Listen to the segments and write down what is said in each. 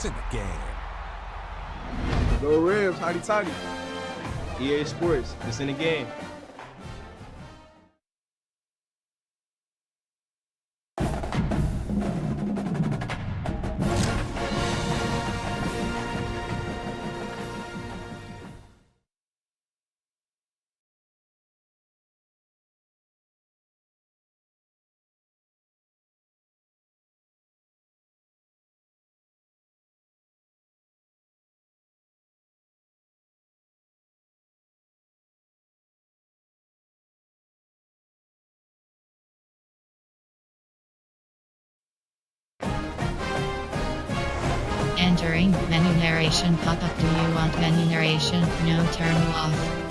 It's in the game. Go Rams, hotty toddy. EA Sports, it's in the game. Entering menu narration pop-up. Do you want menu narration? No, turn off.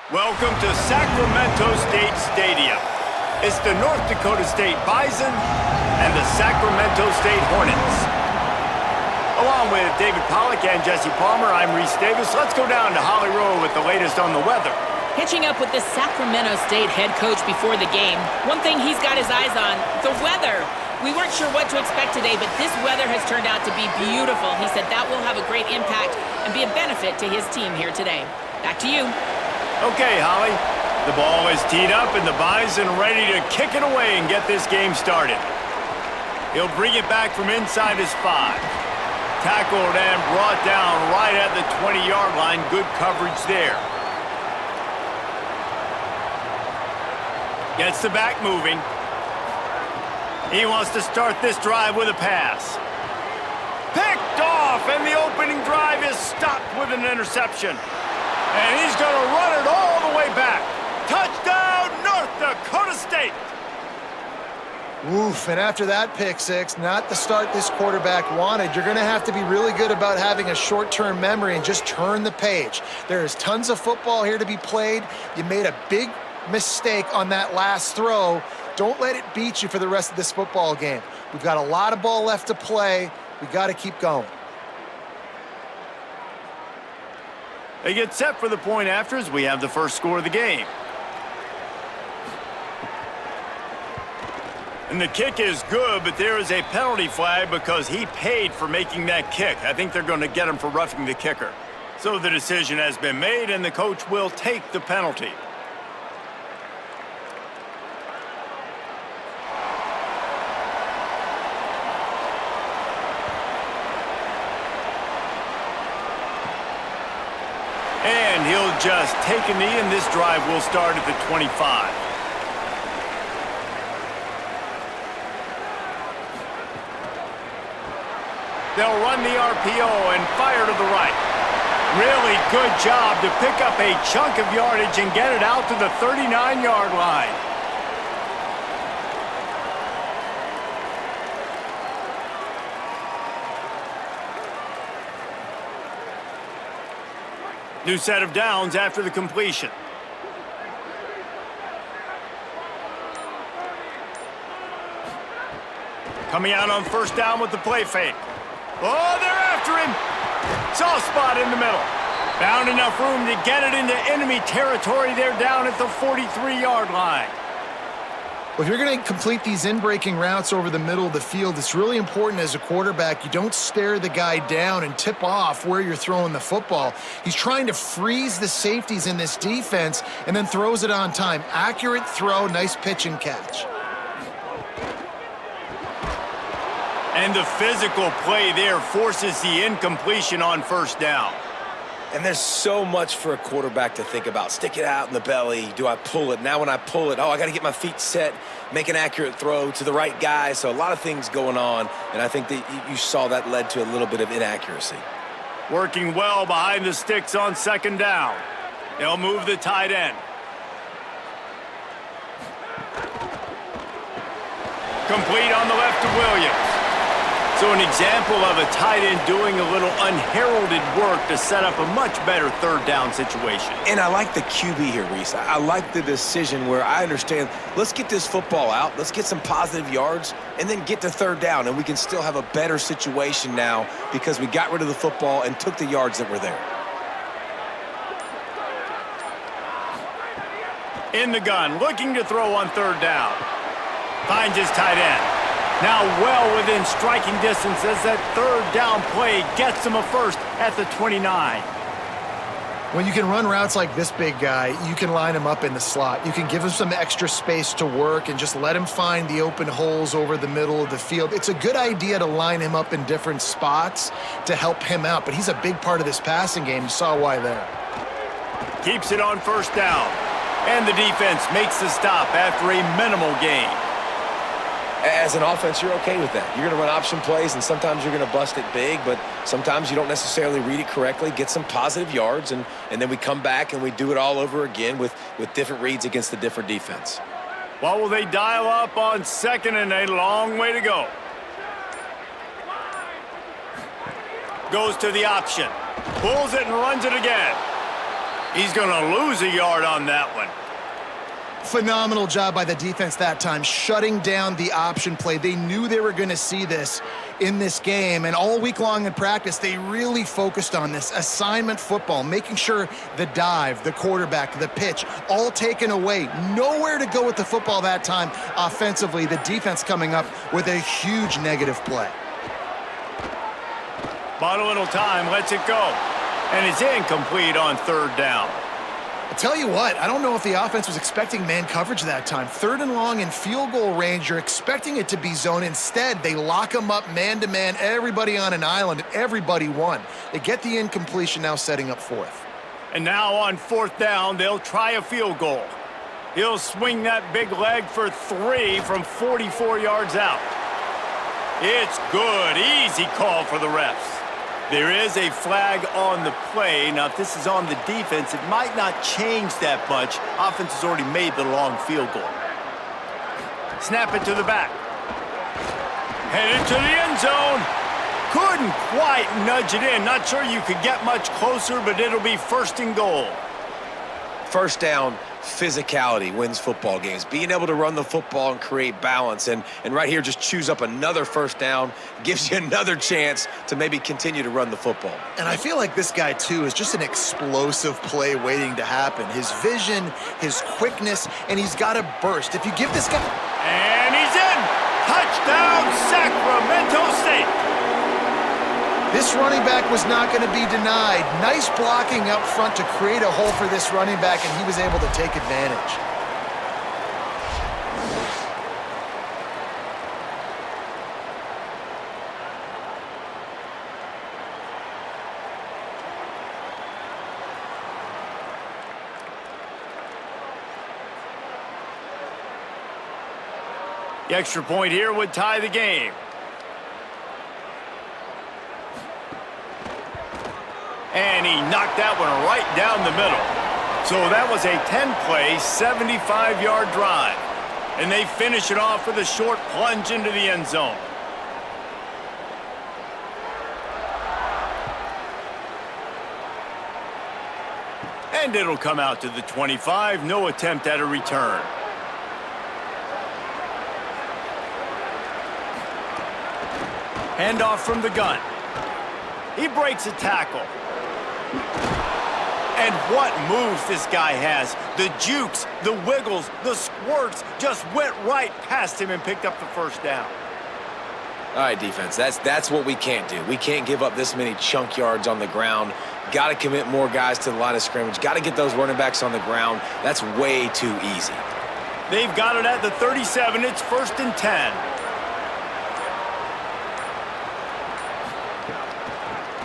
Welcome to Sacramento State Stadium. It's the North Dakota State Bison and the Sacramento State Hornets. Along with David Pollack and Jesse Palmer, I'm Reese Davis. Let's go down to Holly Rowe with the latest on the weather. Pitching up with the Sacramento State head coach before the game, one thing he's got his eyes on, the weather. We weren't sure what to expect today, but this weather has turned out to be beautiful. He said that will have a great impact and be a benefit to his team here today. Back to you. Okay, Holly. The ball is teed up and the Bison ready to kick it away and get this game started. He'll bring it back from inside his 5. Tackled and brought down right at the 20-yard line. Good coverage there. Gets the back moving. He wants to start this drive with a pass. Picked off, and the opening drive is stopped with an interception. And he's going to run it all the way back. Touchdown, North Dakota State! Oof, and after that pick six, not the start this quarterback wanted. You're going to have to be really good about having a short-term memory and just turn the page. There is tons of football here to be played. You made a big mistake on that last throw. Don't let it beat you for the rest of this football game. We've got a lot of ball left to play. We got to keep going. They get set for the point after as we have the first score of the game. And the kick is good, but there is a penalty flag because he paid for making that kick. I think they're going to get him for roughing the kicker. So the decision has been made, and the coach will take the penalty. And he'll just take a knee, and this drive will start at the 25. They'll run the RPO and fire to the right. Really good job to pick up a chunk of yardage and get it out to the 39-yard line. New set of downs after the completion. Coming out on first down with the play fake. Oh, they're after him. Soft spot in the middle. Found enough room to get it into enemy territory. They're down at the 43-yard line. Well, if you're going to complete these in-breaking routes over the middle of the field, it's really important as a quarterback you don't stare the guy down and tip off where you're throwing the football. He's trying to freeze the safeties in this defense and then throws it on time. Accurate throw, nice pitch and catch. And the physical play there forces the incompletion on first down. And there's so much for a quarterback to think about. Stick it out in the belly. Do I pull it? Now when I pull it, I got to get my feet set, make an accurate throw to the right guy. So a lot of things going on, and I think that you saw that led to a little bit of inaccuracy. Working well behind the sticks on second down. They'll move the tight end. Complete on the left to Williams. So an example of a tight end doing a little unheralded work to set up a much better third down situation. And I like the QB here, Reese. I like the decision where I understand, let's get this football out, let's get some positive yards, and then get to third down, and we can still have a better situation now because we got rid of the football and took the yards that were there. In the gun, looking to throw on third down. Finds his tight end. Now well within striking distance as that third down play gets him a first at the 29. When you can run routes like this big guy, you can line him up in the slot. You can give him some extra space to work and just let him find the open holes over the middle of the field. It's a good idea to line him up in different spots to help him out, but he's a big part of this passing game. You saw why there. Keeps it on first down. And the defense makes the stop after a minimal gain. As an offense, you're okay with that. You're going to run option plays, and sometimes you're going to bust it big, but sometimes you don't necessarily read it correctly, get some positive yards, and then we come back and we do it all over again with different reads against a different defense. What will they dial up on second and a long way to go? Goes to the option. Pulls it and runs it again. He's going to lose a yard on that one. Phenomenal job by the defense that time, shutting down the option play. They knew they were going to see this in this game, and all week long in practice, they really focused on this assignment football, making sure the dive, the quarterback, the pitch, all taken away. Nowhere to go with the football that time offensively. The defense coming up with a huge negative play. Bought a little time, lets it go. And it's incomplete on third down. I tell you what, I don't know if the offense was expecting man coverage that time. Third and long in field goal range, you're expecting it to be zone. Instead, they lock them up man-to-man, everybody on an island, and everybody won. They get the incompletion, now setting up fourth. And now on fourth down, they'll try a field goal. He'll swing that big leg for 3 from 44 yards out. It's good. Easy call for the refs. There is a flag on the play. Now, if this is on the defense, it might not change that much. Offense has already made the long field goal. Snap it to the back. Headed to the end zone. Couldn't quite nudge it in. Not sure you could get much closer, but it'll be first and goal. First down, physicality wins football games. Being able to run the football and create balance. And right here, just choose up another first down, gives you another chance to maybe continue to run the football. And I feel like this guy, too, is just an explosive play waiting to happen. His vision, his quickness, and he's got a burst. If you give this guy... And he's in! Touchdown, Sacramento State! This running back was not going to be denied. Nice blocking up front to create a hole for this running back, and he was able to take advantage. The extra point here would tie the game. And he knocked that one right down the middle. So that was a 10-play, 75-yard drive. And they finish it off with a short plunge into the end zone. And it'll come out to the 25. No attempt at a return. Handoff from the gun. He breaks a tackle. And what moves this guy has. The jukes, the wiggles, the squirts just went right past him and picked up the first down. All right, defense, that's what we can't do. We can't give up this many chunk yards on the ground. Got to commit more guys to the line of scrimmage. Got to get those running backs on the ground. That's way too easy. They've got it at the 37. It's first and 10.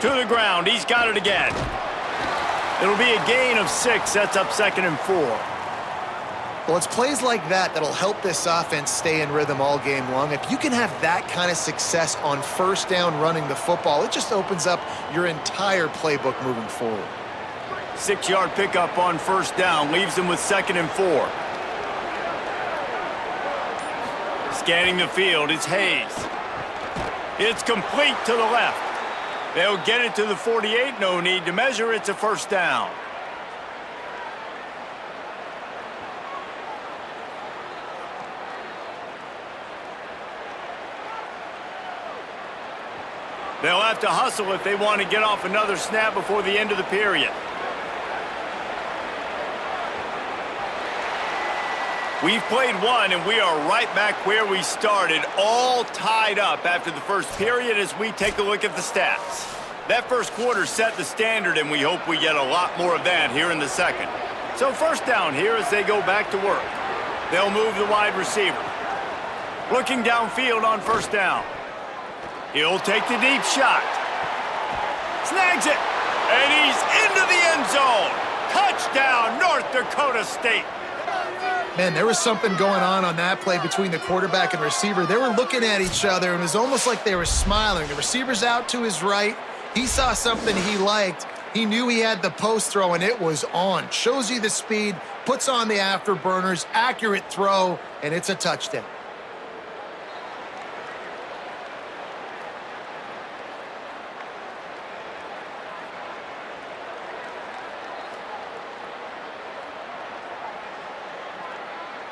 To the ground. He's got it again. It'll be a gain of 6. That's up second and 4. Well, it's plays like that that'll help this offense stay in rhythm all game long. If you can have that kind of success on first down running the football, it just opens up your entire playbook moving forward. 6-yard pickup on first down. Leaves him with second and 4. Scanning the field, it's Hayes. It's complete to the left. They'll get it to the 48. No need to measure. It's a first down. They'll have to hustle if they want to get off another snap before the end of the period. We've played one, and we are right back where we started, all tied up after the first period as we take a look at the stats. That first quarter set the standard, and we hope we get a lot more of that here in the second. So first down here as they go back to work. They'll move the wide receiver. Looking downfield on first down. He'll take the deep shot. Snags it, and he's into the end zone. Touchdown, North Dakota State. Man, there was something going on that play between the quarterback and receiver. They were looking at each other, and it was almost like they were smiling. The receiver's out to his right. He saw something he liked. He knew he had the post throw, and it was on. Shows you the speed, puts on the afterburners, accurate throw, and it's a touchdown.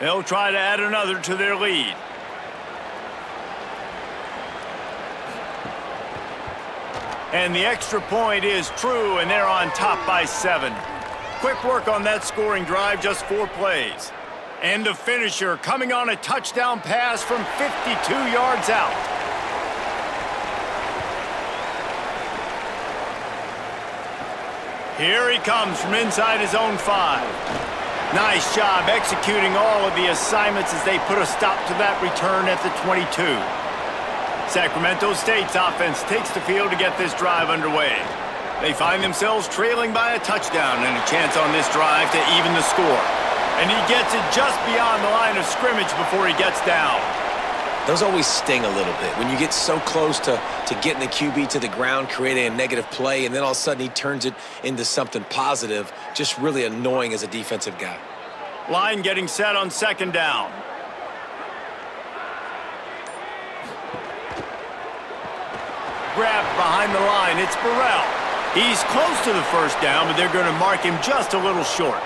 They'll try to add another to their lead. And the extra point is true, and they're on top by 7. Quick work on that scoring drive, just 4 plays. And the finisher coming on a touchdown pass from 52 yards out. Here he comes from inside his own 5. Nice job executing all of the assignments as they put a stop to that return at the 22. Sacramento State's offense takes the field to get this drive underway. They find themselves trailing by a touchdown and a chance on this drive to even the score. And he gets it just beyond the line of scrimmage before he gets down. Those always sting a little bit. When you get so close to getting the QB to the ground, creating a negative play, and then all of a sudden he turns it into something positive, just really annoying as a defensive guy. Line getting set on 2nd down. Grabbed behind the line, it's Burrell. He's close to the 1st down, but they're going to mark him just a little short.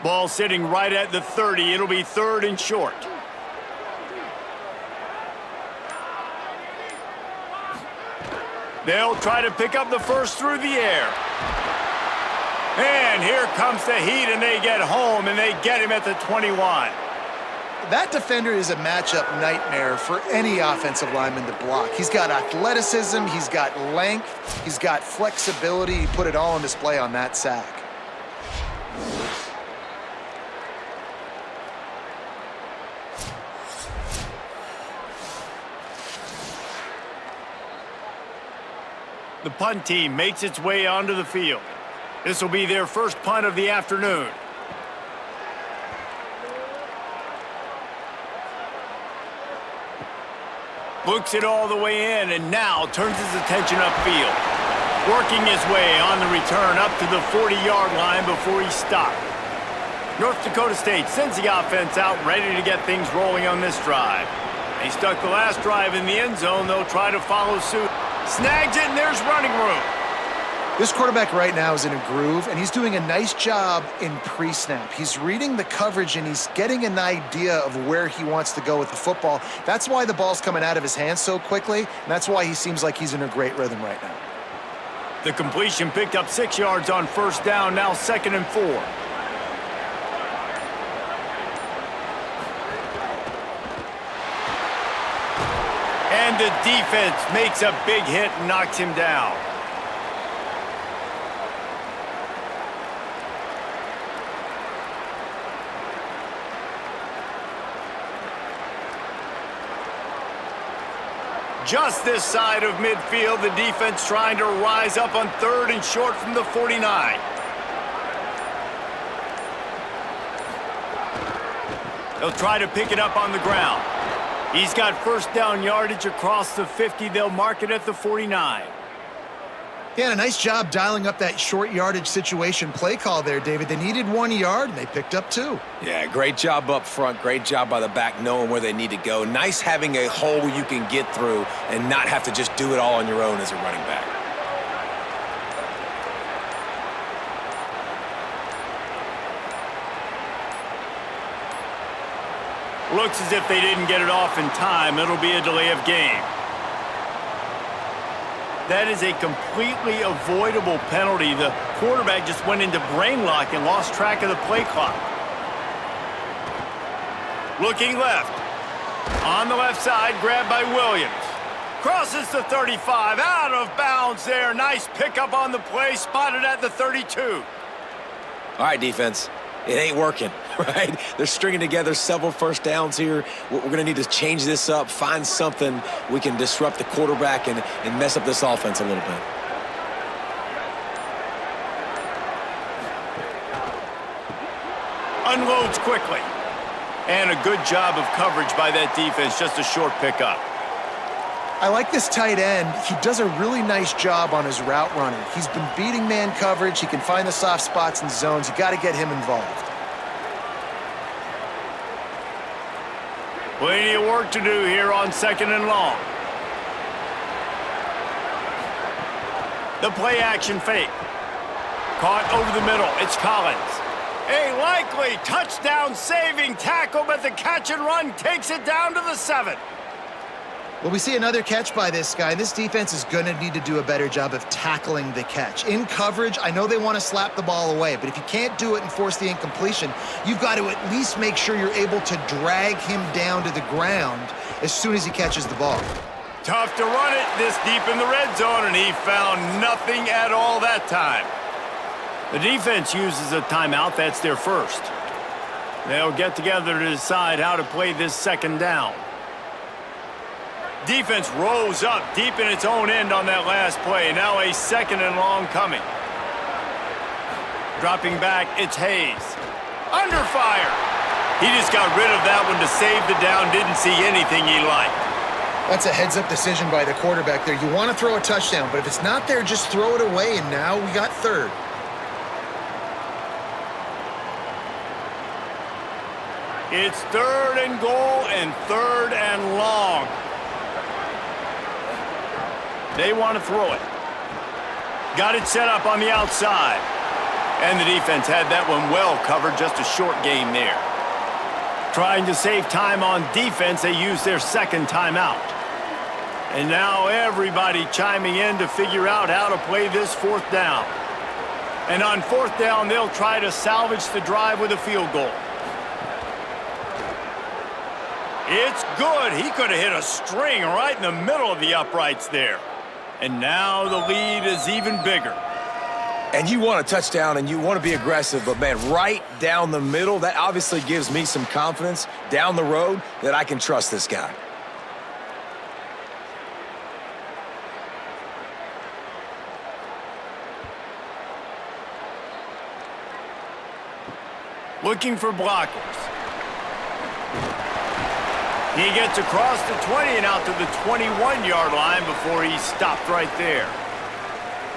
Ball sitting right at the 30. It'll be 3rd and short. They'll try to pick up the first through the air. And here comes the heat, and they get home, and they get him at the 21. That defender is a matchup nightmare for any offensive lineman to block. He's got athleticism, he's got length, he's got flexibility. He put it all on display on that sack. The punt team makes its way onto the field. This will be their first punt of the afternoon. Looks it all the way in and now turns his attention upfield. Working his way on the return up to the 40-yard line before he stopped. North Dakota State sends the offense out ready to get things rolling on this drive. They stuck the last drive in the end zone. They'll try to follow suit. Snags it, and there's running room. This quarterback right now is in a groove, and he's doing a nice job in pre-snap. He's reading the coverage, and he's getting an idea of where he wants to go with the football. That's why the ball's coming out of his hands so quickly, and that's why he seems like he's in a great rhythm right now. The completion picked up 6 yards on 1st down, now 2nd and 4. And the defense makes a big hit and knocks him down. Just this side of midfield, the defense trying to rise up on 3rd and short from the 49. They'll try to pick it up on the ground. He's got 1st down yardage across the 50. They'll mark it at the 49. Yeah, a nice job dialing up that short yardage situation play call there, David. They needed 1 yard, and they picked up 2. Yeah, great job up front. Great job by the back knowing where they need to go. Nice having a hole you can get through and not have to just do it all on your own as a running back. Looks as if they didn't get it off in time. It'll be a delay of game. That is a completely avoidable penalty. The quarterback just went into brain lock and lost track of the play clock. Looking left. On the left side, grabbed by Williams. Crosses the 35, out of bounds there. Nice pickup on the play, spotted at the 32. All right, defense. It ain't working, right? They're stringing together several 1st downs here. We're going to need to change this up, find something we can disrupt the quarterback and mess up this offense a little bit. Unloads quickly. And a good job of coverage by that defense, just a short pickup. I like this tight end. He does a really nice job on his route running. He's been beating man coverage. He can find the soft spots and zones. You got to get him involved. Plenty of work to do here on 2nd and long. The play action fake. Caught over the middle. It's Collins. A likely touchdown-saving tackle, but the catch and run takes it down to the 7. Well, we see another catch by this guy. This defense is going to need to do a better job of tackling the catch. In coverage, I know they want to slap the ball away, but if you can't do it and force the incompletion, you've got to at least make sure you're able to drag him down to the ground as soon as he catches the ball. Tough to run it this deep in the red zone, and he found nothing at all that time. The defense uses a timeout. That's their first. They'll get together to decide how to play this second down. Defense rose up deep in its own end on that last play. Now a second and long coming. Dropping back, it's Hayes. Under fire. He just got rid of that one to save the down. Didn't see anything he liked. That's a heads-up decision by the quarterback there. You want to throw a touchdown, but if it's not there, just throw it away, and now we got third. It's third and goal and third and long. They want to throw it. Got it set up on the outside. And the defense had that one well covered, just a short game there. Trying to save time on defense, they use their second timeout. And now everybody chiming in to figure out how to play this fourth down. And on fourth down, they'll try to salvage the drive with a field goal. It's good. He could have hit a string right in the middle of the uprights there. And now the lead is even bigger. And you want a touchdown and you want to be aggressive, but man, right down the middle, that obviously gives me some confidence down the road that I can trust this guy. Looking for blockers. He gets across the 20 and out to the 21-yard line before he's stopped right there.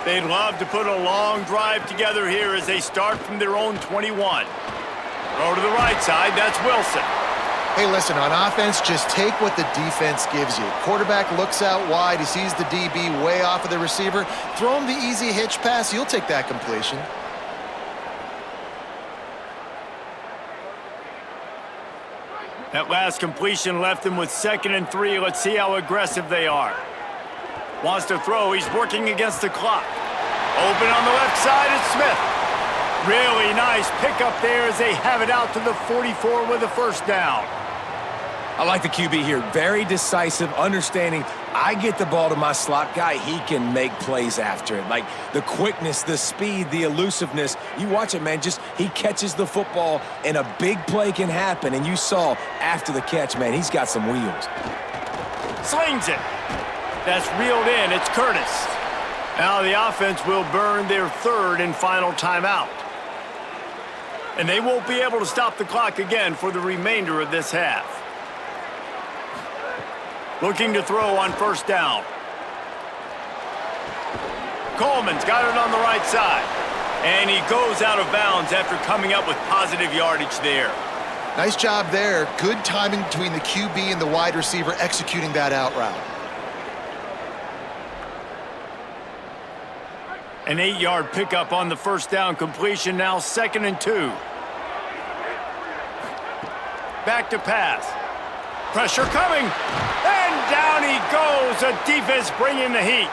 They'd love to put a long drive together here as they start from their own 21. Throw to the right side, that's Wilson. Hey, listen, on offense, just take what the defense gives you. Quarterback looks out wide, he sees the DB way off of the receiver. Throw him the easy hitch pass, you'll take that completion. That last completion left him with 2nd and 3. Let's see how aggressive they are. Wants to throw. He's working against the clock. Open on the left side, it's Smith. Really nice pickup there as they have it out to the 44 with a first down. I like the QB here. Very decisive, understanding I get the ball to my slot guy, he can make plays after it. Like the quickness, the speed, the elusiveness. You watch it, man, just he catches the football and a big play can happen. And you saw after the catch, man, he's got some wheels. Slings it. That's reeled in. It's Curtis. Now the offense will burn their third and final timeout. And they won't be able to stop the clock again for the remainder of this half. Looking to throw on first down. Coleman's got it on the right side. And he goes out of bounds after coming up with positive yardage there. Nice job there. Good timing between the QB and the wide receiver executing that out route. An 8-yard pickup on the first down completion, now 2nd and 2. Back to pass. Pressure coming. And down he goes. The defense bringing the heat.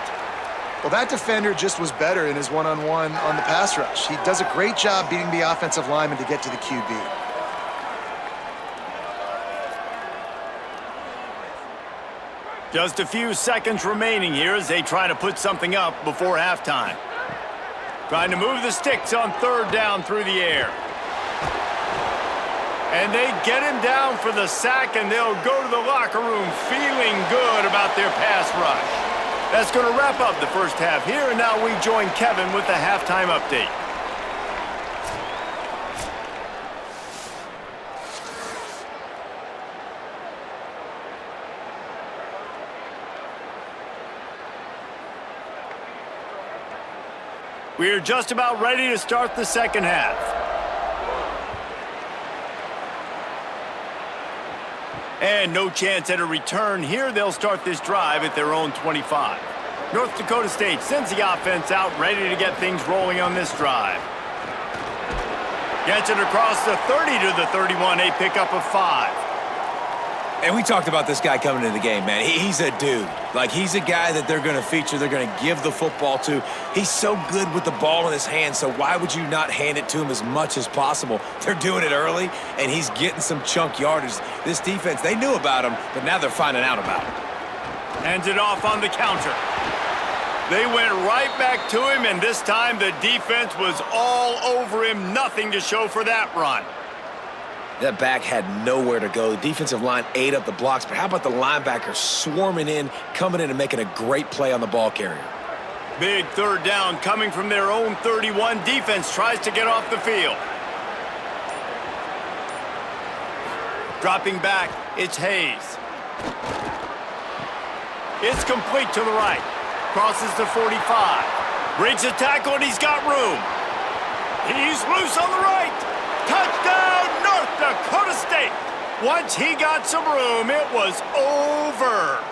Well, that defender just was better in his one-on-one on the pass rush. He does a great job beating the offensive lineman to get to the QB. Just a few seconds remaining here as they try to put something up before halftime. Trying to move the sticks on third down through the air. And they get him down for the sack, and they'll go to the locker room feeling good about their pass rush. That's going to wrap up the first half here, and now we join Kevin with the halftime update. We're just about ready to start the second half. And no chance at a return here. They'll start this drive at their own 25. North Dakota State sends the offense out, ready to get things rolling on this drive. Gets it across the 30 to the 31, a pickup of 5. And we talked about this guy coming into the game, man. He's a dude. Like, he's a guy that they're going to feature, they're going to give the football to. He's so good with the ball in his hand, so why would you not hand it to him as much as possible? They're doing it early, and he's getting some chunk yardage. This defense, they knew about him, but now they're finding out about him. Hands it off on the counter. They went right back to him, and this time the defense was all over him. Nothing to show for that run. That back had nowhere to go. The defensive line ate up the blocks, but how about the linebackers swarming in, coming in and making a great play on the ball carrier? Big third down coming from their own 31. Defense tries to get off the field. Dropping back, it's Hayes. It's complete to the right. Crosses the 45. Breaks a tackle, and he's got room. He's loose on the right. Touchdown, North Dakota State. Once he got some room, it was over.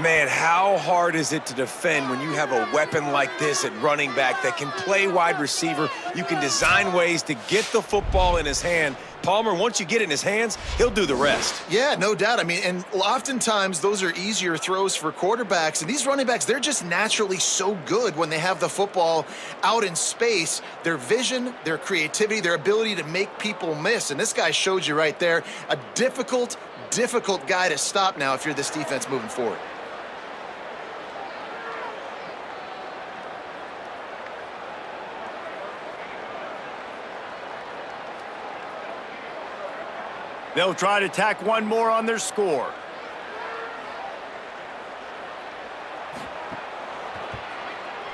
Man, how hard is it to defend when you have a weapon like this at running back that can play wide receiver? You can design ways to get the football in his hand. Palmer, once you get it in his hands, he'll do the rest. Yeah, no doubt. I mean, and oftentimes those are easier throws for quarterbacks. And these running backs, they're just naturally so good when they have the football out in space. Their vision, their creativity, their ability to make people miss. And this guy showed you right there, a difficult guy to stop now if you're this defense moving forward. They'll try to tack one more on their score.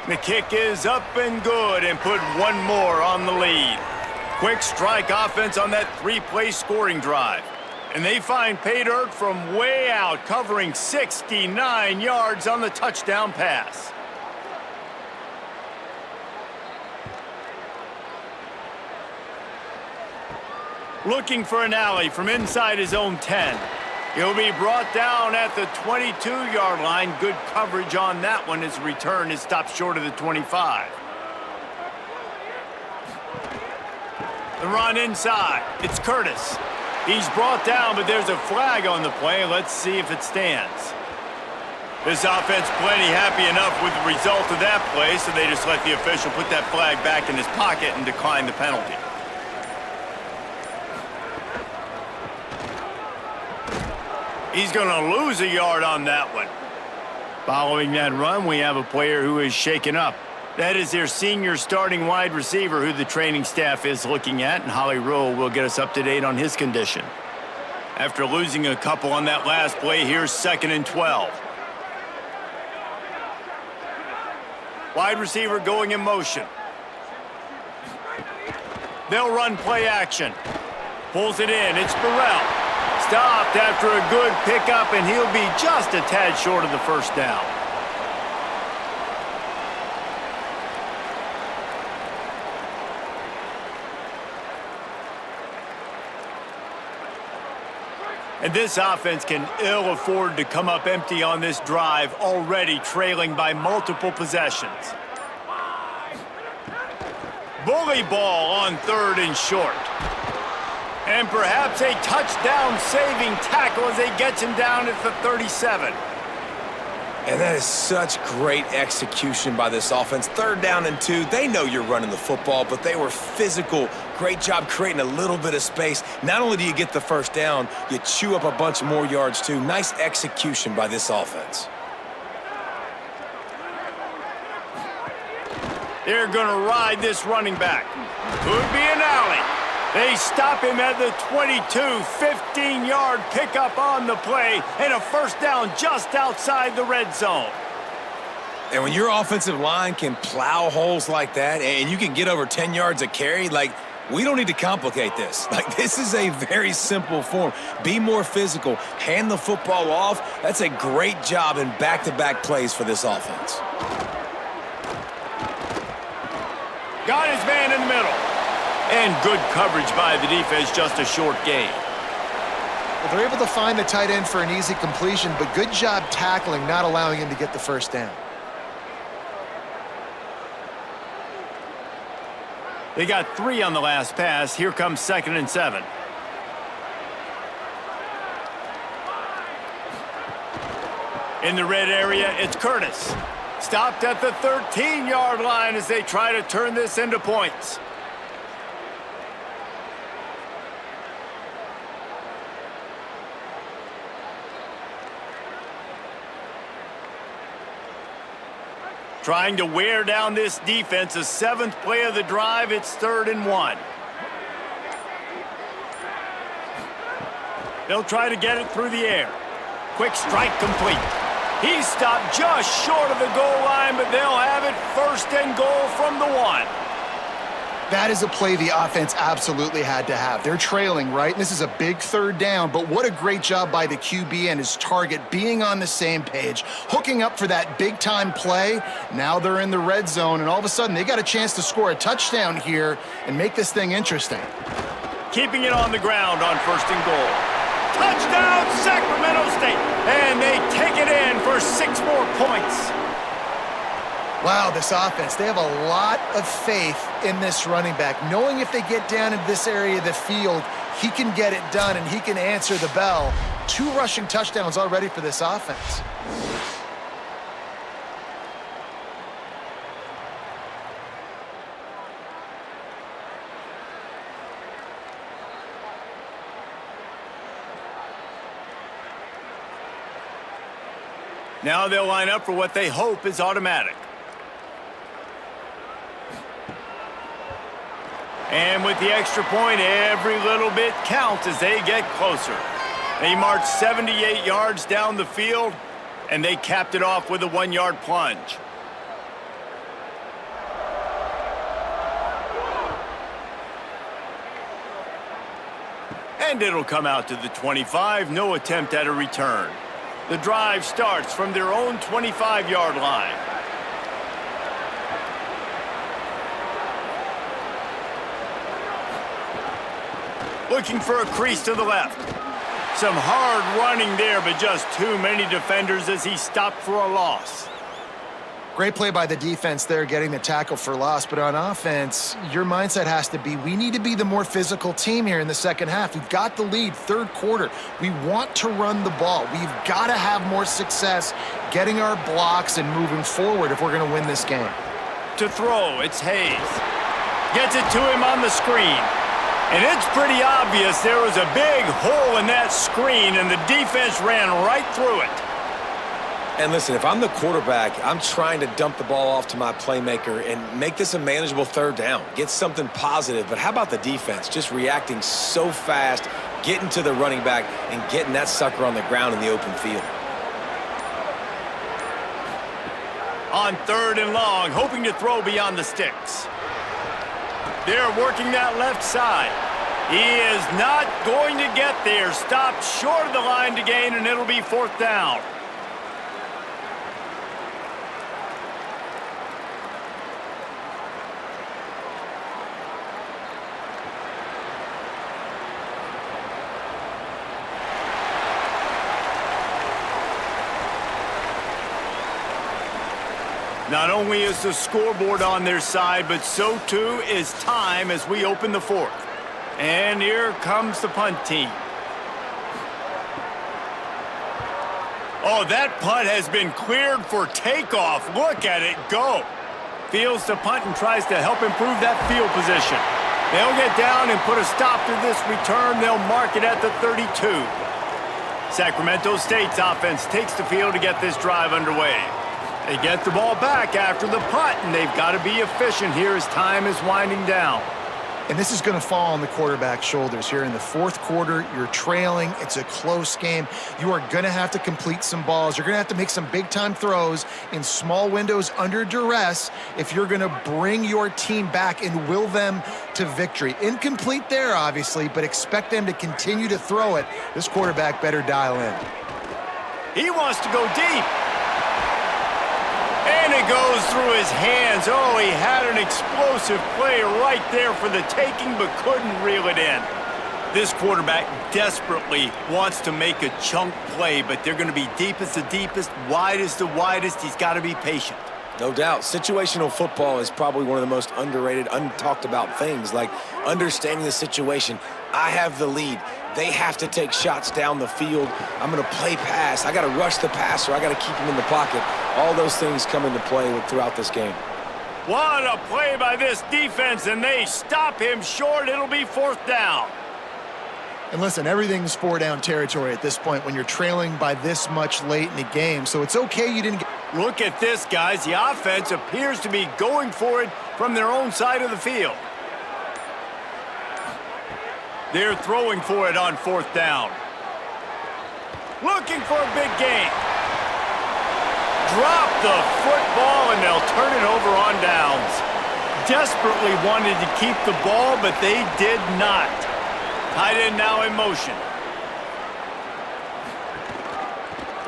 The kick is up and good, and put one more on the lead. Quick strike offense on that 3-play scoring drive. And they find pay dirt from way out, covering 69 yards on the touchdown pass. Looking for an alley from inside his own 10. He'll be brought down at the 22-yard line. Good coverage on that one. His return is stopped short of the 25. The run inside. It's Curtis. He's brought down, but there's a flag on the play. Let's see if it stands. This offense plenty happy enough with the result of that play, so they just let the official put that flag back in his pocket and decline the penalty. He's going to lose a yard on that one. Following that run, we have a player who is shaken up. That is their senior starting wide receiver who the training staff is looking at, and Holly Rule will get us up to date on his condition. After losing a couple on that last play, here's 2nd and 12. Wide receiver going in motion. They'll run play action. Pulls it in. It's Burrell. Stopped after a good pickup, and he'll be just a tad short of the first down. And this offense can ill afford to come up empty on this drive, already trailing by multiple possessions. Bully ball on 3rd and short. And perhaps a touchdown-saving tackle as they get him down at the 37. And that is such great execution by this offense. 3rd down and 2. They know you're running the football, but they were physical. Great job creating a little bit of space. Not only do you get the first down, you chew up a bunch more yards, too. Nice execution by this offense. They're going to ride this running back. Could be an alley. They stop him at the 22, 15-yard pickup on the play, and a first down just outside the red zone. And when your offensive line can plow holes like that, and you can get over 10 yards a carry, like, we don't need to complicate this. Like, this is a very simple form. Be more physical. Hand the football off. That's a great job in back-to-back plays for this offense. Got his man in the middle. And good coverage by the defense, just a short gain. Well, they're able to find the tight end for an easy completion, but good job tackling, not allowing him to get the first down. They got 3 on the last pass. Here comes 2nd and 7. In the red area, it's Curtis. Stopped at the 13-yard line as they try to turn this into points. Trying to wear down this defense. The 7th play of the drive. It's 3rd and 1. They'll try to get it through the air. Quick strike complete. He's stopped just short of the goal line, but they'll have it 1st and goal from the 1. That is a play the offense absolutely had to have. They're trailing, right? And this is a big 3rd down, but what a great job by the QB and his target being on the same page, hooking up for that big-time play. Now they're in the red zone, and all of a sudden they got a chance to score a touchdown here and make this thing interesting. Keeping it on the ground on 1st and goal. Touchdown, Sacramento State! And they take it in for 6 more points. Wow, this offense, they have a lot of faith in this running back, knowing if they get down into this area of the field, he can get it done and he can answer the bell. 2 rushing touchdowns already for this offense. Now they'll line up for what they hope is automatic. And with the extra point, every little bit counts as they get closer. They marched 78 yards down the field, and they capped it off with a 1-yard plunge. And it'll come out to the 25, no attempt at a return. The drive starts from their own 25-yard line. Looking for a crease to the left. Some hard running there, but just too many defenders as he stopped for a loss. Great play by the defense there, getting the tackle for loss. But on offense, your mindset has to be, we need to be the more physical team here in the second half. We've got the lead, 3rd quarter. We want to run the ball. We've got to have more success getting our blocks and moving forward if we're going to win this game. To throw, it's Hayes. Gets it to him on the screen. And it's pretty obvious there was a big hole in that screen, and the defense ran right through it. And listen, if I'm the quarterback, I'm trying to dump the ball off to my playmaker and make this a manageable 3rd down. Get something positive. But how about the defense? Just reacting so fast, getting to the running back, and getting that sucker on the ground in the open field. On 3rd and long, hoping to throw beyond the sticks. They're working that left side. He is not going to get there. Stopped short of the line to gain, and it'll be 4th down. Not only is the scoreboard on their side, but so too is time as we open the 4th. And here comes the punt team. Oh, that punt has been cleared for takeoff. Look at it go. Fields the punt and tries to help improve that field position. They'll get down and put a stop to this return. They'll mark it at the 32. Sacramento State's offense takes the field to get this drive underway. They get the ball back after the punt, and they've got to be efficient here as time is winding down. And this is going to fall on the quarterback's shoulders here in the 4th quarter. You're trailing. It's a close game. You are going to have to complete some balls. You're going to have to make some big-time throws in small windows under duress if you're going to bring your team back and will them to victory. Incomplete there, obviously, but expect them to continue to throw it. This quarterback better dial in. He wants to go deep. And it goes through his hands. Oh, he had an explosive play right there for the taking, but couldn't reel it in. This quarterback desperately wants to make a chunk play, but they're going to be deepest the deepest, widest the widest. He's got to be patient. No doubt. Situational football is probably one of the most underrated, untalked about things, like understanding the situation. I have the lead. They have to take shots down the field. I'm going to play pass. I got to rush the passer. I got to keep him in the pocket. All those things come into play throughout this game. What a play by this defense, and they stop him short. It'll be 4th down. And listen, everything's 4-down territory at this point when you're trailing by this much late in the game, so it's okay you didn't get... Look at this, guys. The offense appears to be going for it from their own side of the field. They're throwing for it on 4th down. Looking for a big gain. Drop the football, and they'll turn it over on downs. Desperately wanted to keep the ball, but they did not. Tight end now in motion.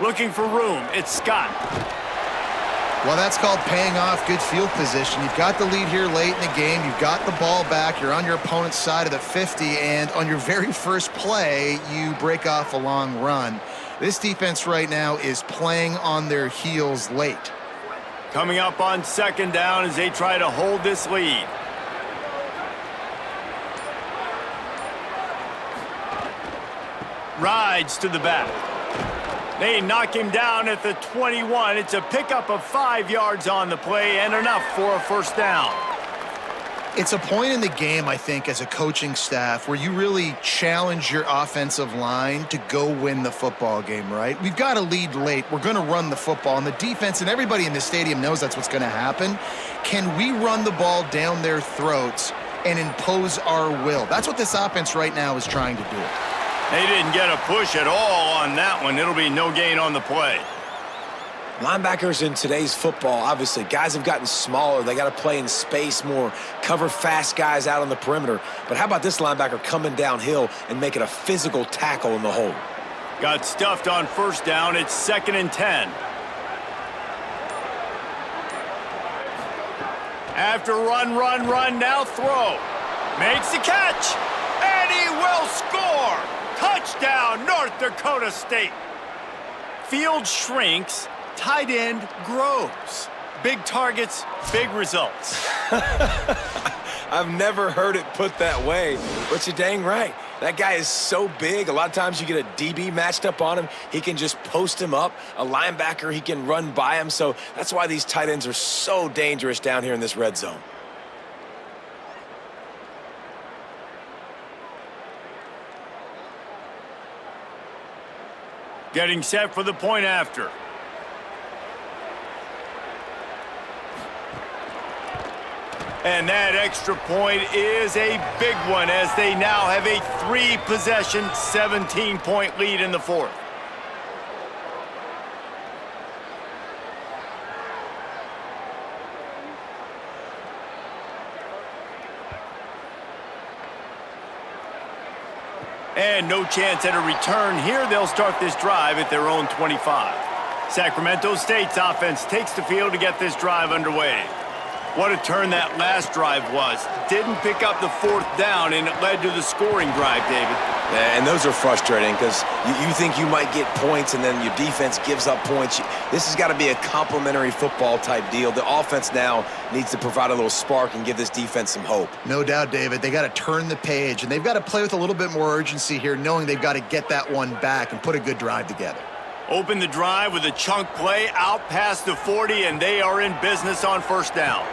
Looking for room. It's Scott. Well, that's called paying off good field position. You've got the lead here late in the game. You've got the ball back. You're on your opponent's side of the 50, and on your very first play, you break off a long run. This defense right now is playing on their heels late. Coming up on 2nd down as they try to hold this lead. Rides to the back. They knock him down at the 21. It's a pickup of 5 yards on the play and enough for a 1st down. It's a point in the game, I think, as a coaching staff where you really challenge your offensive line to go win the football game, right? We've got a lead late. We're going to run the football. And the defense and everybody in the stadium knows that's what's going to happen. Can we run the ball down their throats and impose our will? That's what this offense right now is trying to do. They didn't get a push at all on that one. It'll be no gain on the play. Linebackers in today's football, obviously, guys have gotten smaller. They got to play in space more, cover fast guys out on the perimeter. But how about this linebacker coming downhill and making a physical tackle in the hole? Got stuffed on 1st down. It's 2nd and 10. After run, now throw. Makes the catch, and he will score. Touchdown, North Dakota State. Field shrinks, tight end grows. Big targets, big results. I've never heard it put that way, but you're dang right. That guy is so big. A lot of times you get a DB matched up on him. He can just post him up. A linebacker, he can run by him. So that's why these tight ends are so dangerous down here in this red zone. Getting set for the point after. And that extra point is a big one as they now have a 3-possession, 17-point lead in the 4th. And no chance at a return here. They'll start this drive at their own 25. Sacramento State's offense takes the field to get this drive underway. What a turn that last drive was. Didn't pick up the 4th down, and it led to the scoring drive, David. Yeah, and those are frustrating because you think you might get points and then your defense gives up points. This has got to be a complementary football type deal. The offense now needs to provide a little spark and give this defense some hope. No doubt, David. They got to turn the page, and they've got to play with a little bit more urgency here, knowing they've got to get that one back and put a good drive together. Open the drive with a chunk play out past the 40, and they are in business on 1st down.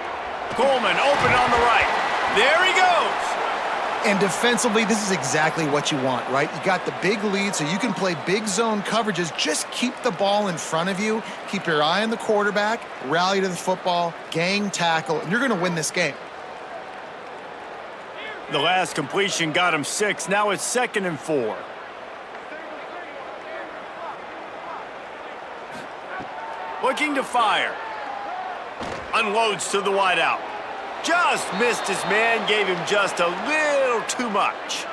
Coleman open on the right. There he goes. And defensively, this is exactly what you want, right? You got the big lead, so you can play big zone coverages. Just keep the ball in front of you. Keep your eye on the quarterback. Rally to the football. Gang tackle. And you're going to win this game. The last completion got him 6. Now it's 2nd and 4. Looking to fire. Unloads to the wideout. Just missed his man, gave him just a little too much.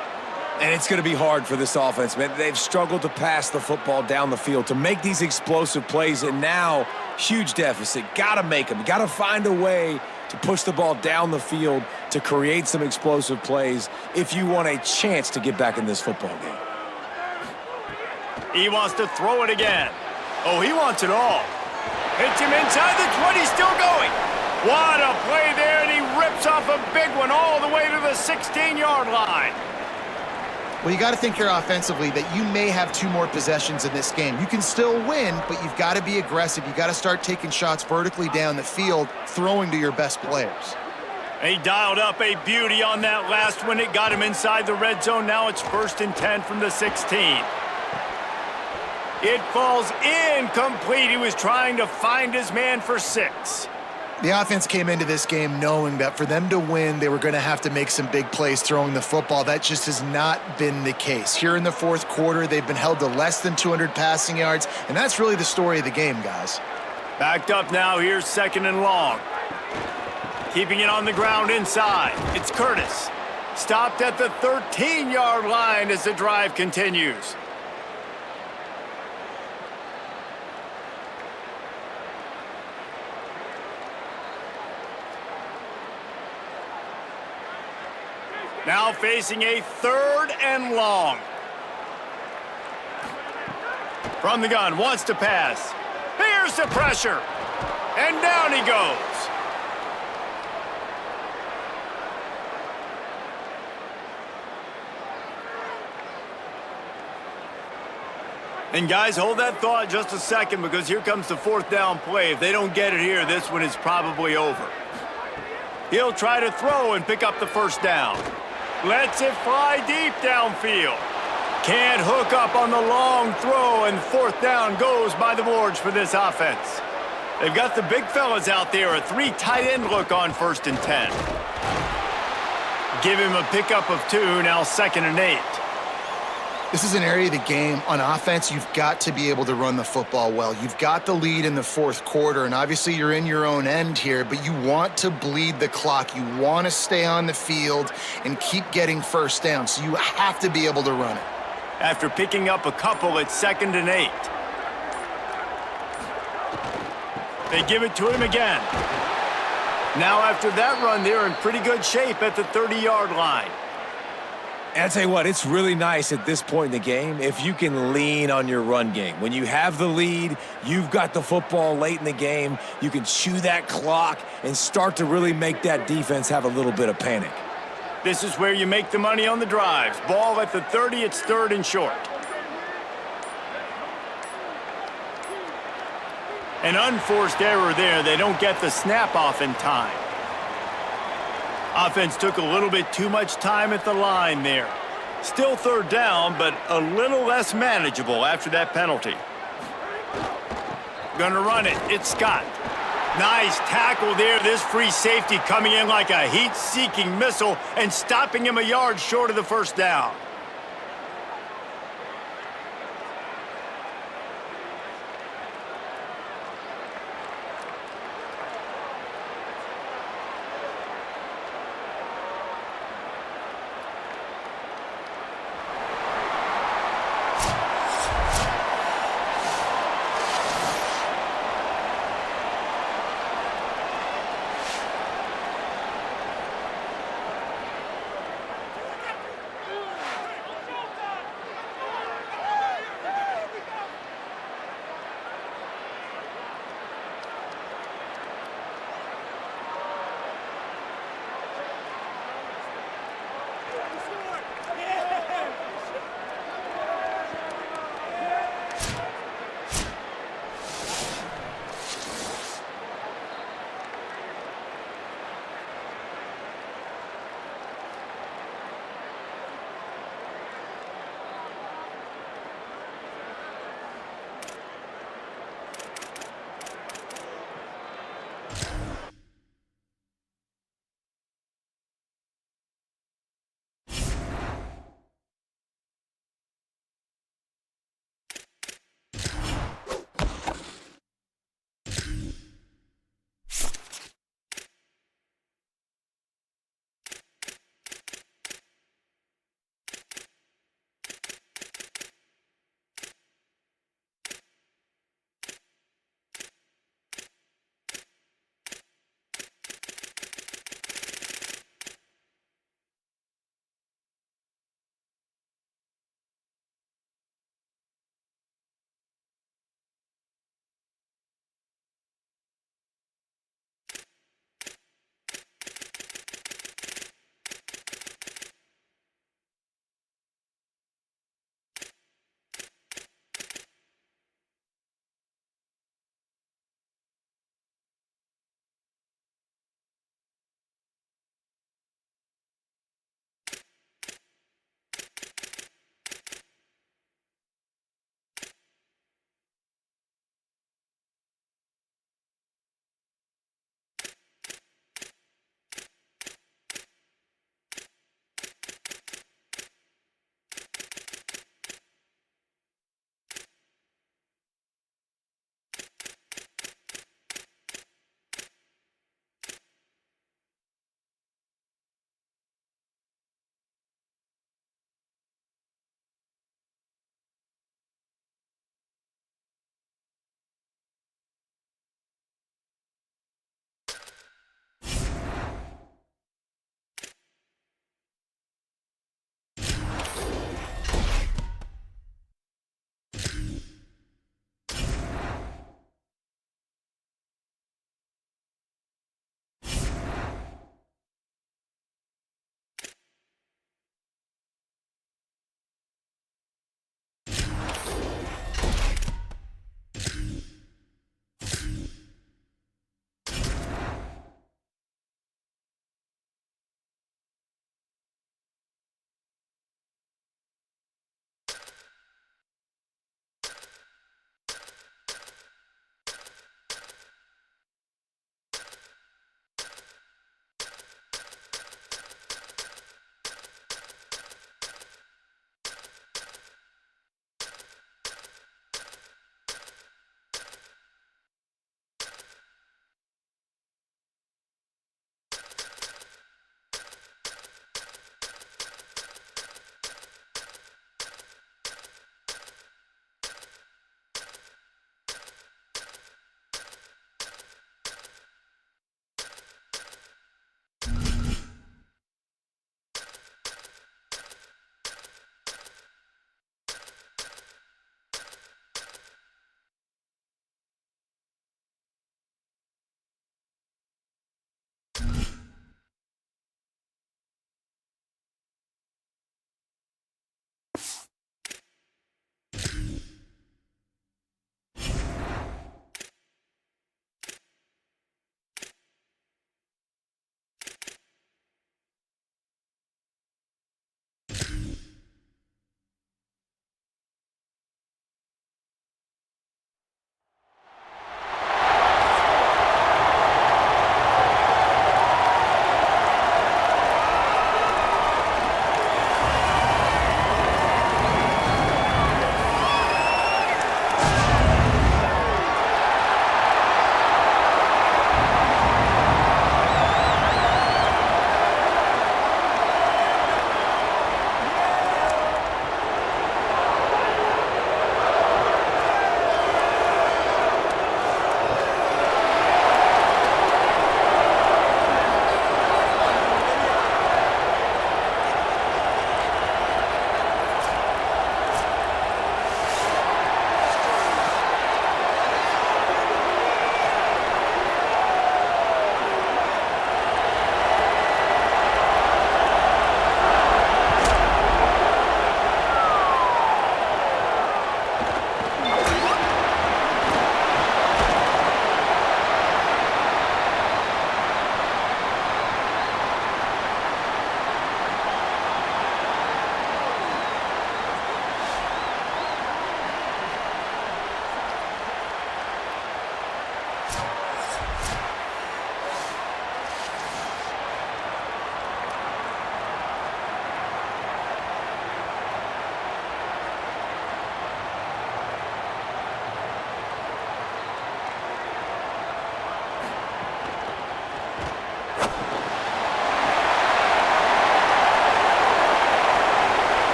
And it's going to be hard for this offense, man. They've struggled to pass the football down the field, to make these explosive plays, and now huge deficit. Got to make them. Got to find a way to push the ball down the field to create some explosive plays if you want a chance to get back in this football game. He wants to throw it again. Oh, he wants it all. Hits him inside the 20, still going. What a play there, and he rips off a big one all the way to the 16-yard line. Well, you got to think here offensively that you may have 2 more possessions in this game. You can still win, but you've got to be aggressive. You got to start taking shots vertically down the field, throwing to your best players. He dialed up a beauty on that last one. It got him inside the red zone. Now it's 1st and 10 from the 16. It falls incomplete. He was trying to find his man for 6. The offense came into this game knowing that for them to win, they were going to have to make some big plays throwing the football. That just has not been the case. Here in the 4th quarter, they've been held to less than 200 passing yards, and that's really the story of the game, guys. Backed up now. Here's 2nd and long. Keeping it on the ground inside. It's Curtis. Stopped at the 13-yard line as the drive continues. Now facing a 3rd and long. From the gun, wants to pass. Here's the pressure. And down he goes. And guys, hold that thought just a second, because here comes the 4th down play. If they don't get it here, this one is probably over. He'll try to throw and pick up the 1st down. Lets it fly deep downfield. Can't hook up on the long throw, and 4th down goes by the boards for this offense. They've got the big fellas out there, a 3 tight end look on 1st and 10. Give him a pickup of 2, now 2nd and 8. This is an area of the game. On offense, you've got to be able to run the football well. You've got the lead in the 4th quarter, and obviously you're in your own end here, but you want to bleed the clock. You want to stay on the field and keep getting 1st down, so you have to be able to run it. After picking up a couple, it's 2nd and 8. They give it to him again. Now after that run, they're in pretty good shape at the 30-yard line. And I tell you what, it's really nice at this point in the game if you can lean on your run game. When you have the lead, you've got the football late in the game, you can chew that clock and start to really make that defense have a little bit of panic. This is where you make the money on the drives. Ball at the 30, it's 3rd and short. An unforced error there. They don't get the snap off in time. Offense took a little bit too much time at the line there. Still 3rd down, but a little less manageable after that penalty. Gonna run it. It's Scott. Nice tackle there. This free safety coming in like a heat-seeking missile and stopping him a yard short of the 1st down.